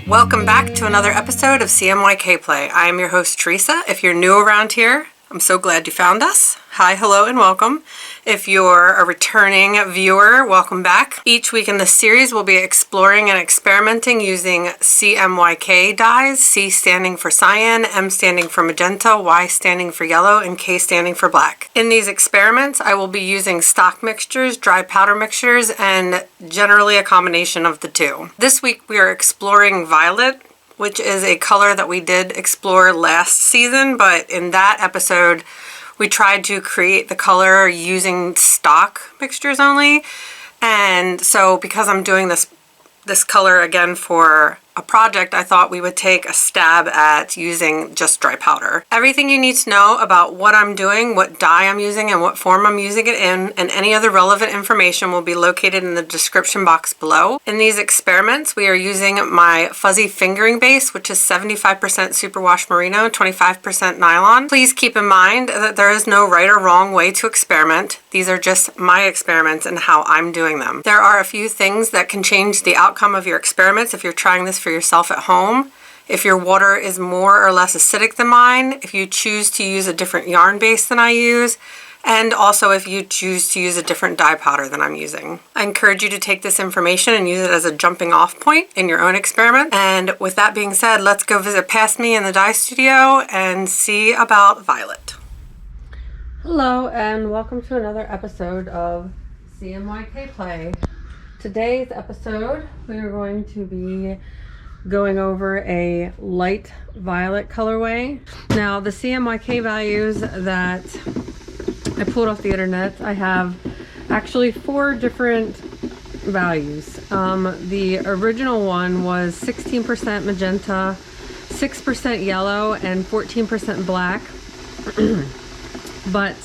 Welcome back to another episode of CMYK Play. I am your host, Teresa. If you're new around here, I'm so glad you found us. Hi, hello, and welcome. If you're a returning viewer, welcome back. Each week in this series, we'll be exploring and experimenting using CMYK dyes, C standing for Cyan, M standing for Magenta, Y standing for yellow, and K standing for black. In these experiments, I will be using stock mixtures, dry powder mixtures, and generally a combination of the two. This week, we are exploring violet, which is a color that we did explore last season, but in that episode, we tried to create the color using stock mixtures only. And so because I'm doing this color again for a project, I thought we would take a stab at using just dry powder. Everything you need to know about what I'm doing, what dye I'm using, and what form I'm using it in, and any other relevant information will be located in the description box below. In these experiments, we are using my fuzzy fingering base, which is 75% superwash merino, 25% nylon. Please keep in mind that there is no right or wrong way to experiment. These are just my experiments and how I'm doing them. There are a few things that can change the outcome of your experiments if you're trying this for yourself at home. If your water is more or less acidic than mine, if you choose to use a different yarn base than I use, and also if you choose to use a different dye powder than I'm using. I encourage you to take this information and use it as a jumping off point in your own experiment. And with that being said, let's go visit past me in the dye studio and see about violet. Hello and welcome to another episode of CMYK Play. Today's episode, we are going to be going over a light violet colorway. Now, the CMYK values that I pulled off the internet, I have actually 4 different values. The original one was 16% magenta, 6% yellow, and 14% black. But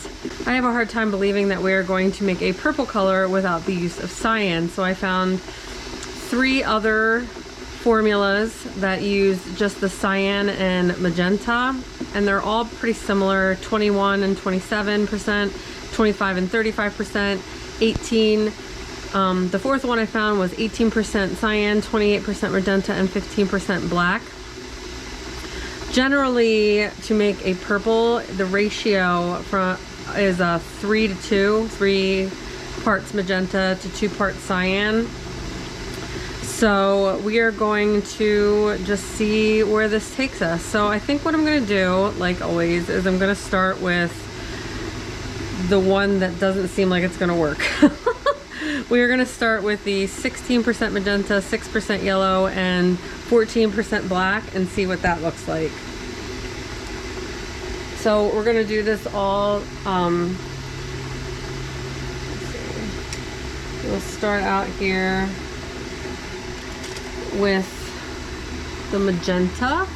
I have a hard time believing that we are going to make a purple color without the use of cyan. So I found 3 other formulas that use just the cyan and magenta, and they're all pretty similar: 21 and 27%, 25 and 35%, 18. The 4th one I found was 18% cyan, 28% magenta, and 15% black. Generally, to make a purple, the ratio is a 3 to 2, 3 parts magenta to 2 parts cyan. So we are going to just see where this takes us. So I think what I'm going to do, like always, is I'm going to start with the one that doesn't seem like it's going to work. We are going to start with the 16% magenta, 6% yellow, and 14% black and see what that looks like. So we're going to do this all, let's see. We'll start out here with the magenta.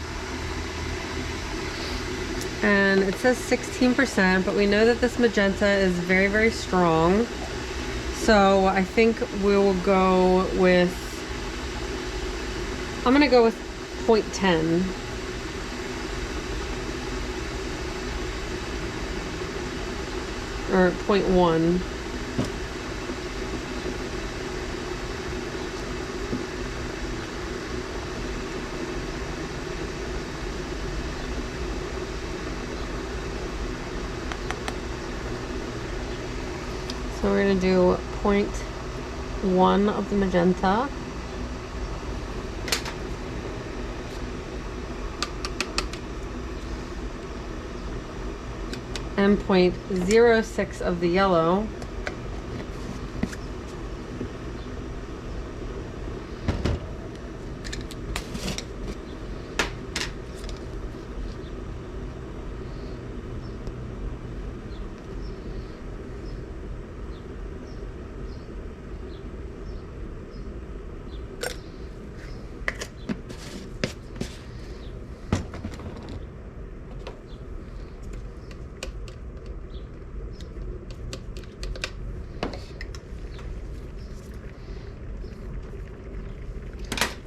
And it says 16%, but we know that this magenta is very, very strong. So I think we'll go with, I'm going to go with 0.10. Or 0.1. So we're going to do 0.1 of the magenta. And 0.06 of the yellow.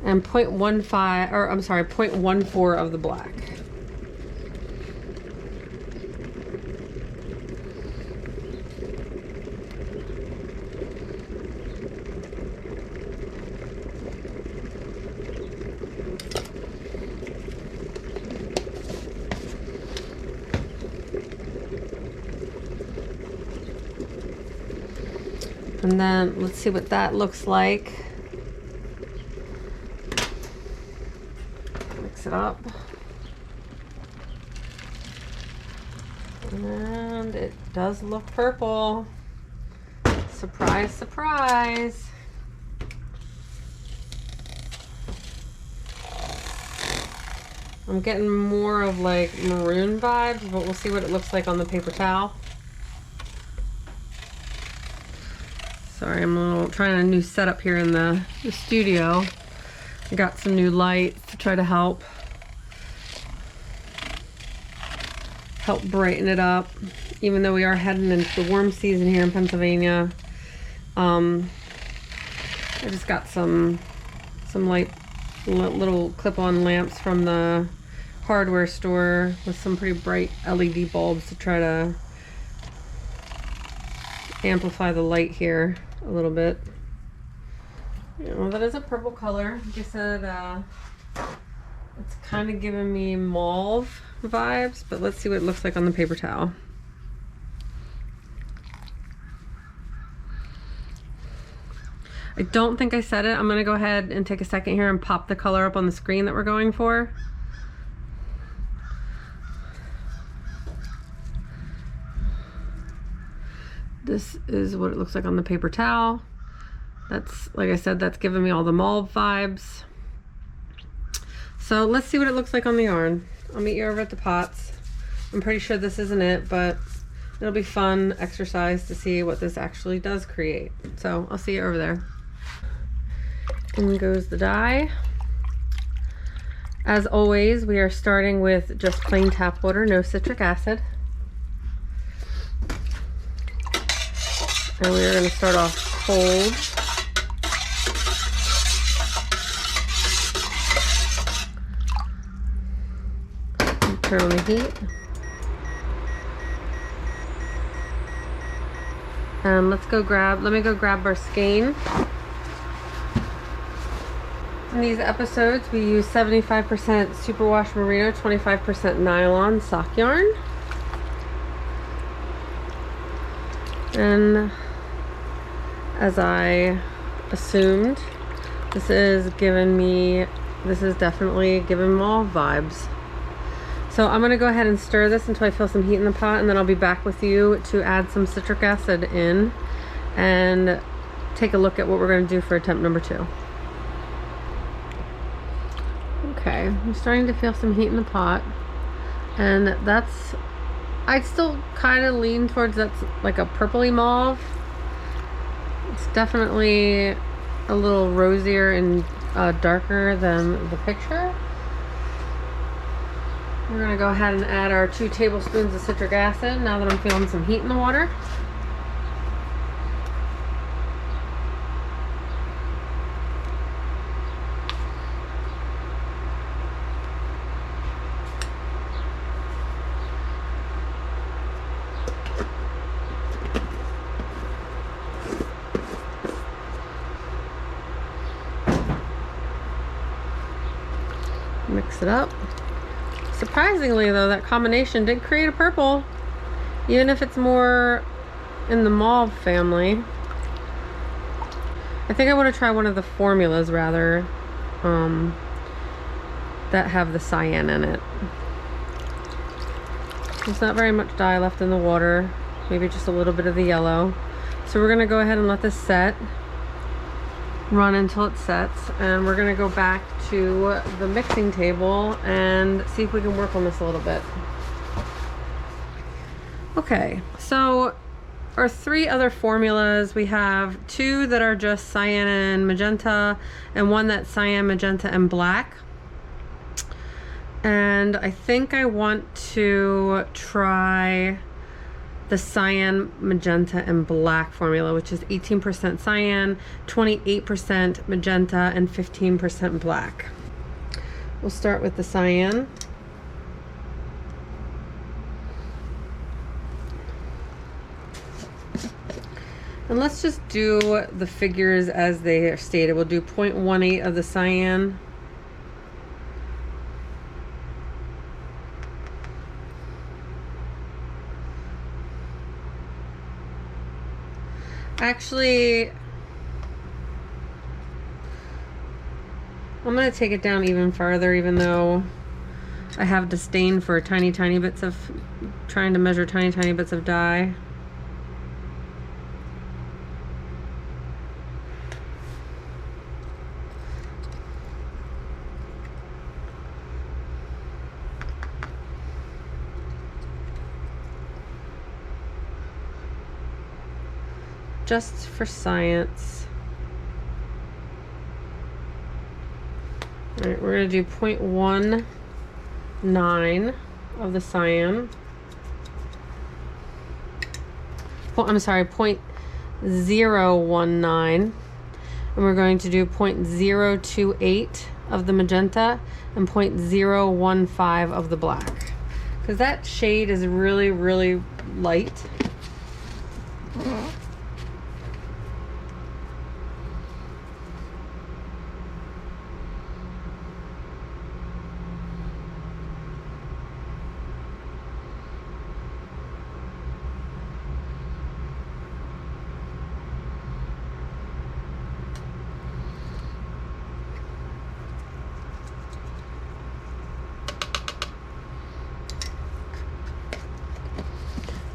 And 0.15, or I'm sorry, 0.14 of the black. And then let's see what that looks like. Mix it up. And it does look purple. Surprise, surprise. I'm getting more of like maroon vibes, but we'll see what it looks like on the paper towel. Sorry, I'm trying a new setup here in the studio. I got some new lights to try to help brighten it up. Even though we are heading into the warm season here in Pennsylvania, I just got some light little clip-on lamps from the hardware store with some pretty bright LED bulbs to try to amplify the light here a little bit. You know, that is a purple color. Like I said, it's kind of giving me mauve vibes, but let's see what it looks like on the paper towel. I don't think I said it. I'm gonna go ahead and take a second here and pop the color up on the screen that we're going for. This is what it looks like on the paper towel. That's, like I said, that's giving me all the mauve vibes. So let's see what it looks like on the yarn. I'll meet you over at the pots. I'm pretty sure this isn't it, but it'll be fun exercise to see what this actually does create. So I'll see you over there. In goes the dye. As always, we are starting with just plain tap water, no citric acid. And we're going to start off cold. Turn on the heat. And let me go grab our skein. In these episodes, we use 75% superwash merino, 25% nylon sock yarn. And as I assumed, this is definitely giving mauve vibes. So I'm going to go ahead and stir this until I feel some heat in the pot, and then I'll be back with you to add some citric acid in and take a look at what we're going to do for attempt number 2. Okay, I'm starting to feel some heat in the pot, and I'd still kind of lean towards that's like a purpley mauve. It's definitely a little rosier and darker than the picture. We're going to go ahead and add our 2 tablespoons of citric acid now that I'm feeling some heat in the water. Mix it up. Surprisingly though, that combination did create a purple, even if it's more in the mauve family. I think I want to try one of the formulas rather, that have the cyan in it. There's not very much dye left in the water, maybe just a little bit of the yellow. So we're going to go ahead and let this set, run until it sets, and we're going to go back to the mixing table and see if we can work on this a little bit. Okay, so our 3 other formulas, we have 2 that are just cyan and magenta, and 1 that's cyan, magenta, and black. And I think I want to try the cyan, magenta, and black formula, which is 18% cyan, 28% magenta, and 15% black. We'll start with the cyan. And let's just do the figures as they are stated. We'll do 0.18 of the cyan, Actually, I'm going to take it down even farther, even though I have disdain for tiny bits of, trying to measure tiny bits of dye. Just for science. All right, we're going to do 0.19 of the cyan. I'm sorry, 0.019. And we're going to do 0.028 of the magenta and 0.015 of the black. Because that shade is really, really light.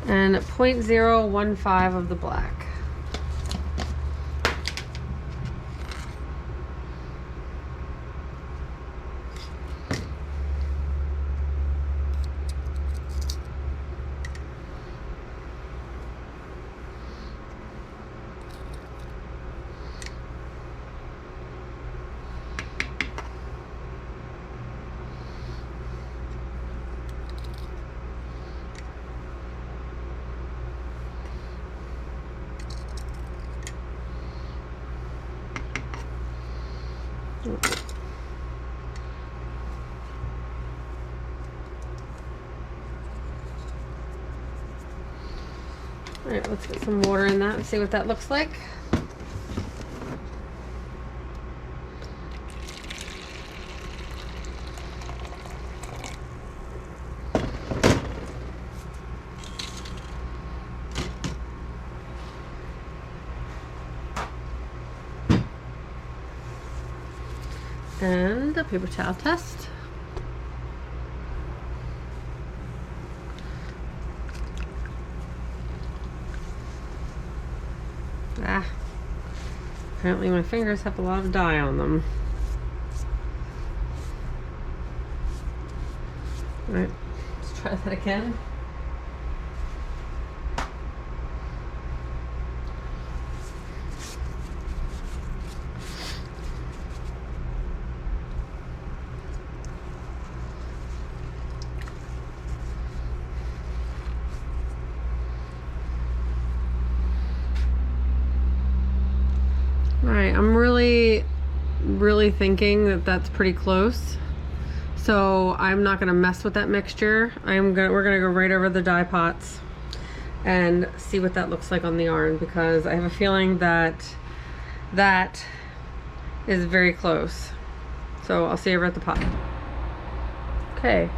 And 0.015 of the black. All right, let's get some water in that and see what that looks like. And a paper towel test. Apparently my fingers have a lot of dye on them. Alright, let's try that again. Alright, I'm really thinking that that's pretty close. So I'm not going to mess with that mixture. We're going to go right over the dye pots and see what that looks like on the yarn, because I have a feeling that that is very close. So I'll see you over at the pot. Okay,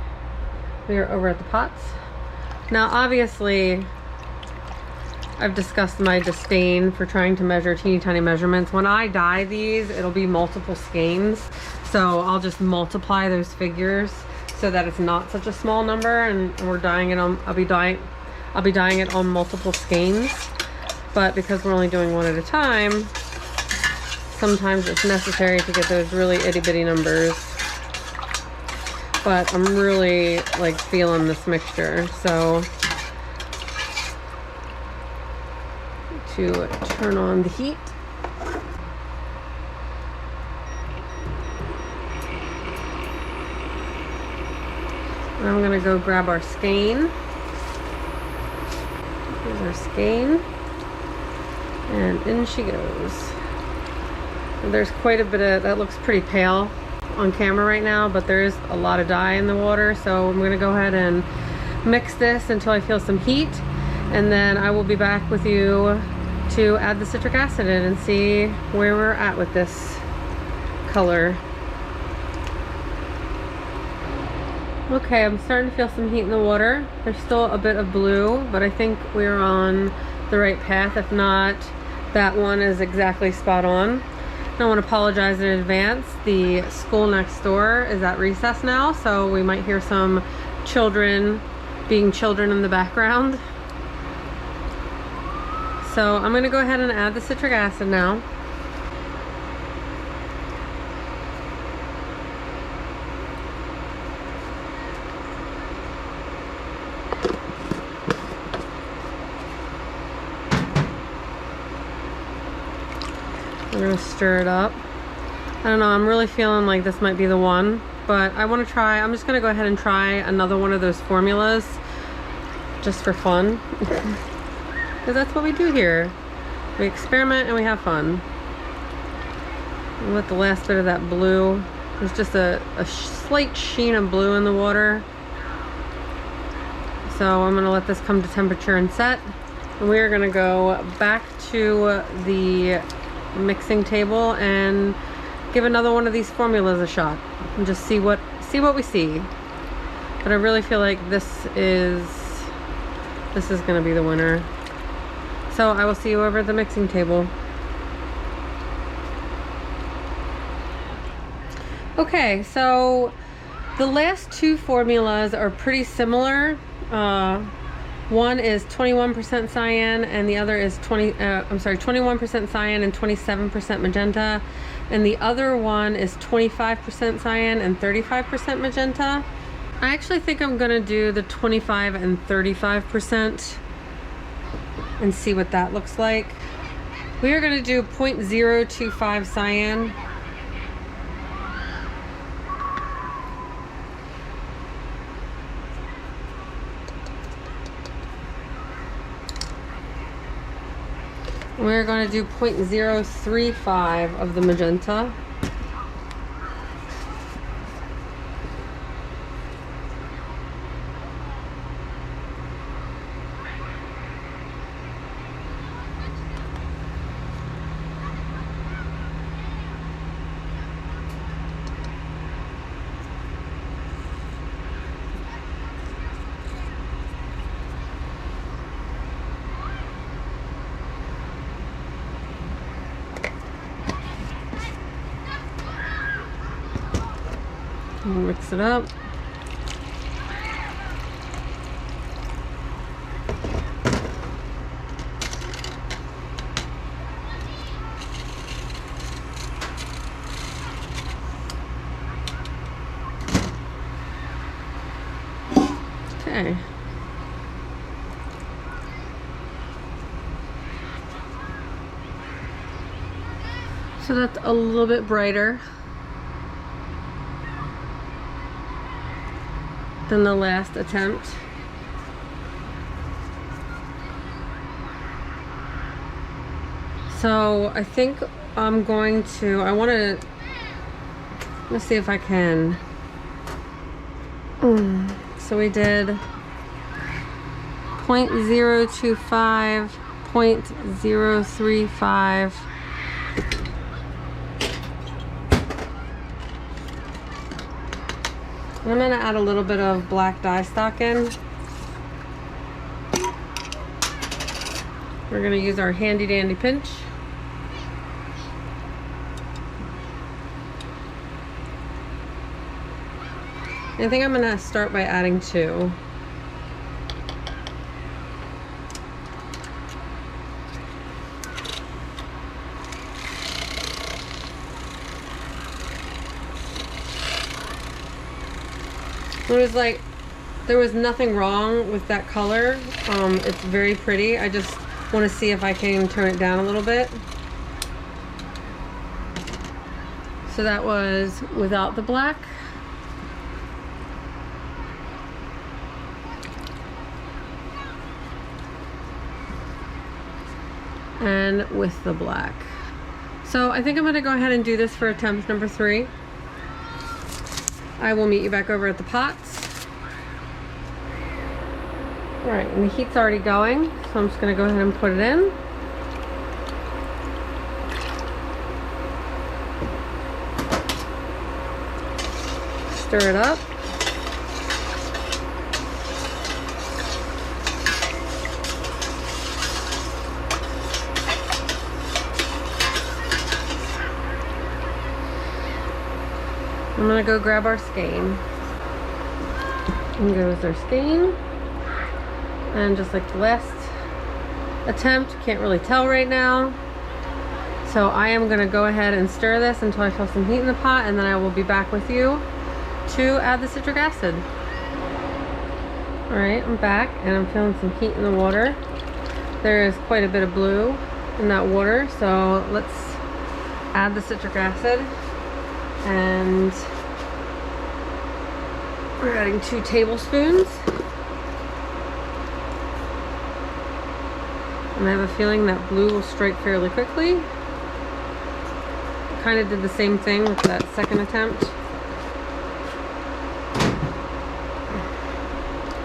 we are over at the pots. Now obviously I've discussed my disdain for trying to measure teeny tiny measurements. When I dye these, it'll be multiple skeins. So I'll just multiply those figures so that it's not such a small number, and we're dyeing it on, I'll be dyeing it on multiple skeins. But because we're only doing one at a time, sometimes it's necessary to get those really itty bitty numbers. But I'm really like feeling this mixture, so to turn on the heat. And I'm gonna go grab our skein. Here's our skein. And in she goes. And there's quite a bit of, that looks pretty pale on camera right now, but there is a lot of dye in the water. So I'm gonna go ahead and mix this until I feel some heat. And then I will be back with you to add the citric acid in and see where we're at with this color. Okay, I'm starting to feel some heat in the water. There's still a bit of blue, but I think we're on the right path. If not, That one is exactly spot on. I want to apologize in advance. The school next door is at recess now, so we might hear some children being children in the background. So I'm going to go ahead and add the citric acid now. I'm going to stir it up. I don't know, I'm really feeling like this might be the one, but I want to try, I'm just going to go ahead and try another one of those formulas just for fun. Because that's what we do here. We experiment and we have fun. And with the last bit of that blue, there's just a slight sheen of blue in the water. So I'm going to let this come to temperature and set. And we are going to go back to the mixing table and give another one of these formulas a shot and just see what we see. But I really feel like this is going to be the winner. So I will see you over at the mixing table. Okay, so the last two formulas are pretty similar. One is 21% cyan and the other is 21% cyan and 27% magenta. And the other one is 25% cyan and 35% magenta. I actually think I'm gonna do the 25 and 35% and see what that looks like. We are gonna do 0.025 cyan. We're going to do 0.035 of the magenta. Mix it up. Okay. So that's a little bit brighter than the last attempt. So I think I'm going to, let's see if I can. So we did 0.025, 0.035. And I'm going to add a little bit of black dye stock in. We're going to use our handy dandy pinch. I think I'm going to start by adding 2. It was like, there was nothing wrong with that color. It's very pretty. I just want to see if I can turn it down a little bit. So that was without the black. And with the black. So I think I'm going to go ahead and do this for attempt number 3. I will meet you back over at the pots. Alright, and the heat's already going, so I'm just going to go ahead and put it in. Stir it up. I'm gonna go grab our skein. And goes our skein. And just like the last attempt, can't really tell right now. So I am gonna go ahead and stir this until I feel some heat in the pot, and then I will be back with you to add the citric acid. All right, I'm back and I'm feeling some heat in the water. There is quite a bit of blue in that water, so let's add the citric acid. And we're adding 2 tablespoons. And I have a feeling that blue will strike fairly quickly. Kind of did the same thing with that second attempt.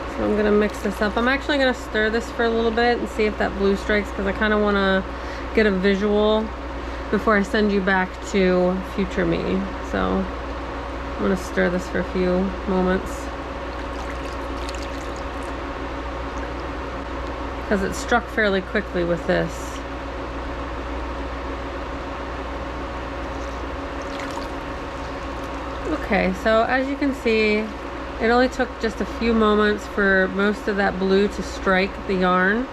So I'm gonna mix this up. I'm actually gonna stir this for a little bit and see if that blue strikes, because I kind of want to get a visual before I send you back to future me. So I'm gonna stir this for a few moments, because it struck fairly quickly with this. Okay, so as you can see, it only took just a few moments for most of that blue to strike the yarn.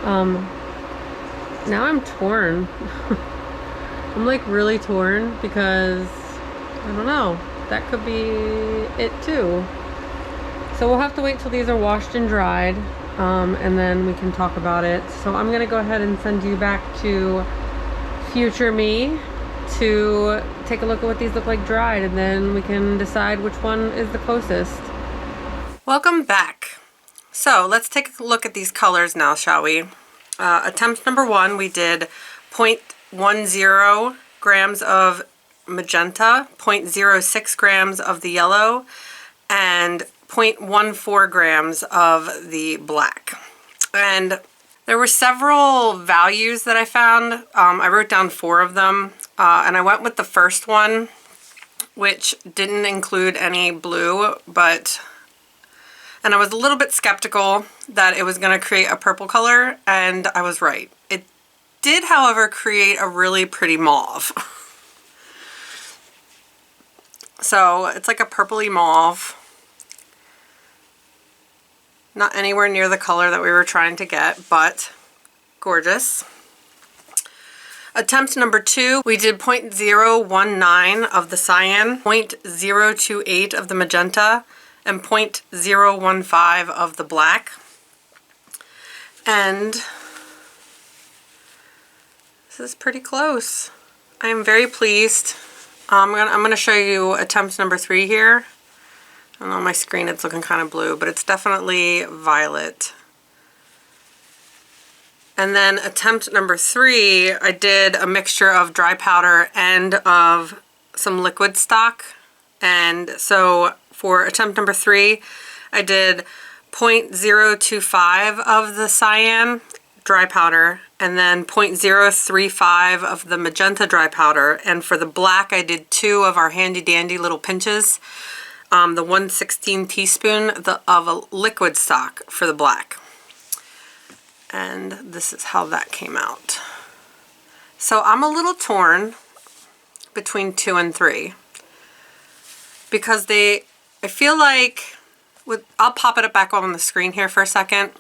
Now I'm torn. I'm like really torn, because I don't know, that could be it too. So we'll have to wait till these are washed and dried, and then we can talk about it. So I'm gonna go ahead and send you back to future me to take a look at what these look like dried, and then we can decide which one is the closest. Welcome back. So let's take a look at these colors now, shall we? Attempt number 1, we did 0.10 grams of magenta, 0.06 grams of the yellow, and 0.14 grams of the black. And there were several values that I found. I wrote down 4 of them, and I went with the first one, which didn't include any blue, and I was a little bit skeptical that it was going to create a purple color, and I was right. It did, however, create a really pretty mauve. So it's like a purpley mauve. Not anywhere near the color that we were trying to get, but gorgeous. Attempt number 2, we did 0.019 of the cyan, 0.028 of the magenta, and 0.015 of the black. And this is pretty close. I am very pleased. I'm gonna show you attempt number 3 here. I don't know, on my screen it's looking kind of blue, but it's definitely violet. And then attempt number 3, I did a mixture of dry powder and of some liquid stock. And so for attempt number 3, I did 0.025 of the cyan dry powder, and then 0.035 of the magenta dry powder. And for the black, I did 2 of our handy dandy little pinches. The 1/16 teaspoon of a liquid stock for the black. And this is how that came out. So I'm a little torn between 2 and 3, because I feel like, I'll pop it up back on the screen here for a second.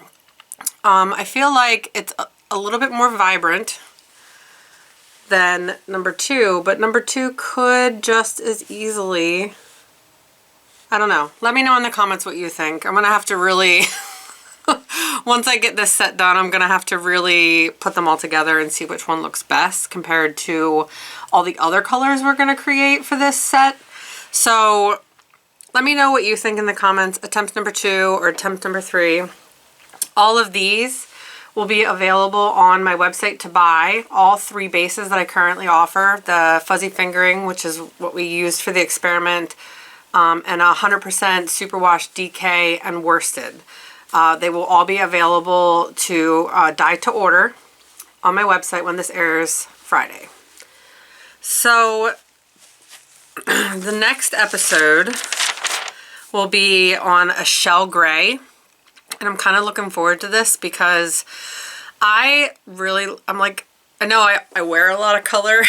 I feel like it's a little bit more vibrant than number 2, but number 2 could just as easily, I don't know. Let me know in the comments what you think. I'm gonna have to really, once I get this set done, I'm gonna have to really put them all together and see which one looks best compared to all the other colors we're gonna create for this set. So let me know what you think in the comments, attempt number 2 or attempt number 3. All of these will be available on my website to buy. All 3 bases that I currently offer, the fuzzy fingering, which is what we used for the experiment, and 100% superwash DK and worsted. They will all be available to dye to order on my website when this airs Friday. So the next episode will be on a shell gray, and I'm kind of looking forward to this because I'm like, I know I wear a lot of color,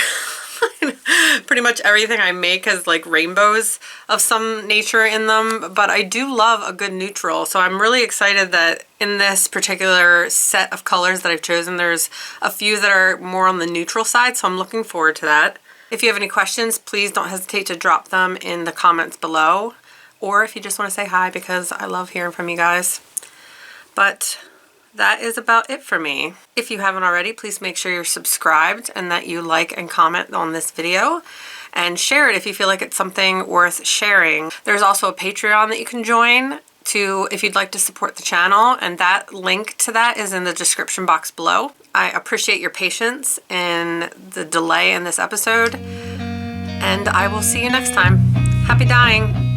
Pretty much everything I make has like rainbows of some nature in them, but I do love a good neutral. So I'm really excited that in this particular set of colors that I've chosen, there's a few that are more on the neutral side, so I'm looking forward to that. If you have any questions, please don't hesitate to drop them in the comments below, or if you just want to say hi, because I love hearing from you guys. But that is about it for me. If you haven't already, please make sure you're subscribed and that you like and comment on this video and share it if you feel like it's something worth sharing. There's also a Patreon that you can join if you'd like to support the channel, and that link to that is in the description box below. I appreciate your patience in the delay in this episode, and I will see you next time. Happy dyeing!